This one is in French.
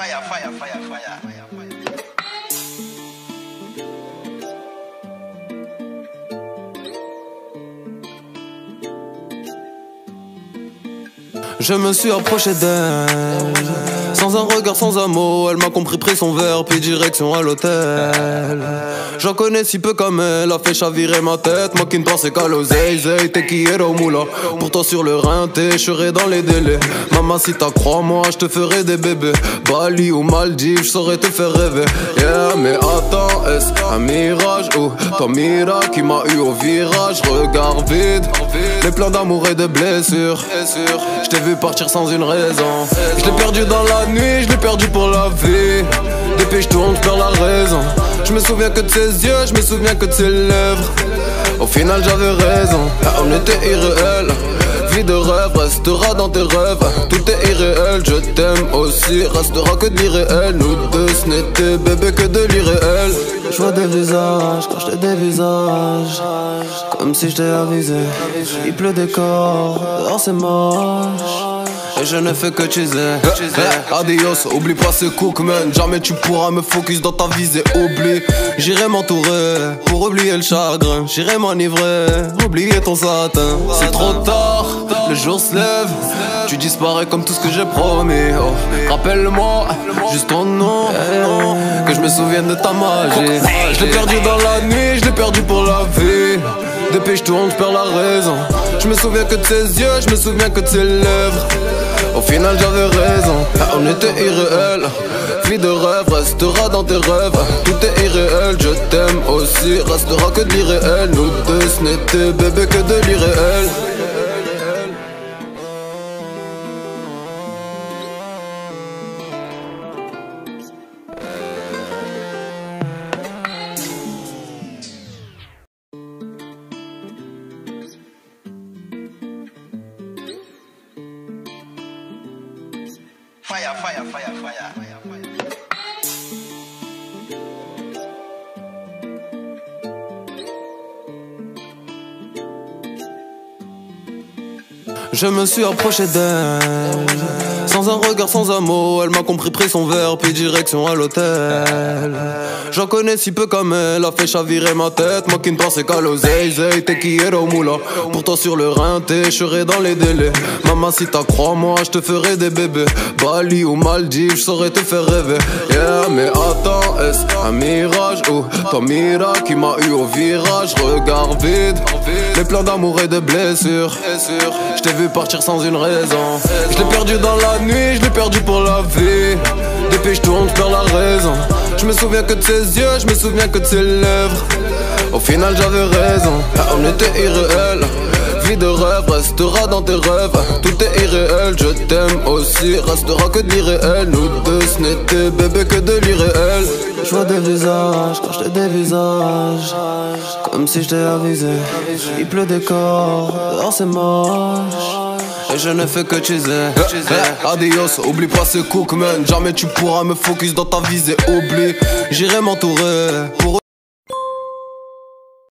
Fire, fire, fire, fire. Je me suis approché d'elle, sans un regard, sans un mot. Elle m'a compris, pris son verre, puis direction à l'hôtel. J'en connais si peu comme elle, a fait chavirer ma tête. Moi qui ne pensais qu'à l'oseille, t'es qui est au moulin. Pourtant sur le rein, je serai dans les délais. Maman si t'as crois-moi, je te ferai des bébés. Bali ou Maldives, je saurais te faire rêver. Yeah, mais attends, est-ce un mirage ou ton miracle qui m'a eu au virage? Regard vide, les plans d'amour et de blessures. Je t'ai vu partir sans une raison. Je l'ai perdu dans la nuit, je l'ai perdu pour la vie. Depuis je tourne, je perds la raison. Je me souviens que de ses yeux, je me souviens que de ses lèvres. Au final j'avais raison, on était irréel. Vie de rêve restera dans tes rêves. Tout est irréel, je t'aime aussi. Restera que de l'irréel. Nous deux ce n'était bébé que de l'irréel. Je vois des visages quand je te dévisage, comme si je t'ai avisé. Il pleut des corps, dehors c'est moche et je ne fais que teaser. Adios, oublie pas ce cookman. Jamais tu pourras me focus dans ta visée. Oublie, j'irai m'entourer pour oublier le chagrin. J'irai m'enivrer, oublier ton satin. C'est trop tard, le jour se lève. Tu disparais comme tout ce que j'ai promis. Oh, rappelle-moi juste ton nom, que je me souvienne de ta magie. Je l'ai perdu dans la nuit, je l'ai perdu pour la vie. Depuis je tourne, je perds la raison. Je me souviens que de ses yeux, je me souviens que de ses lèvres. Au final j'avais raison, on était irréel. Vie de rêve restera dans tes rêves. Tout est irréel, je t'aime aussi. Restera que de l'irréel. Nous deux ce n'était bébé que de l'irréel. Fire, fire, fire, fire. Je me suis approché d'elle, sans un regard, sans un mot. Elle m'a compris, pris son verre, puis direction à l'hôtel. J'en connais si peu comme elle, a fait chavirer ma tête. Moi qui ne pensais qu'à l'oseille, t'es qui est au moulin. Pourtant sur le rein, je serai dans les délais. Maman si t'as crois-moi, je te ferai des bébés. Bali ou Maldives, je saurais te faire rêver. Yeah, mais attends, est-ce un mirage ou ton miracle qui m'a eu au virage? Regard vide, les plans d'amour et de blessures. Je t'ai vu partir sans une raison. Je l'ai perdu dans la nuit, je l'ai perdu pour la vie. Depuis je tourne, je perds la raison. Je me souviens que de ses yeux, je me souviens que de ses lèvres. Au final j'avais raison, on était irréel. Vie de rêve restera dans tes rêves. Tout est irréel, je t'aime aussi. Restera que de l'irréel. Nous deux ce n'était bébé que de l'irréel. Je vois des visages quand je te dévisage, comme si je t'ai avisé. Il pleut des corps, dehors c'est moche et je ne fais que teaser. Adios, oublie pas ce cookman. Jamais tu pourras me focus dans ta visée. Oublie, j'irai m'entourer pour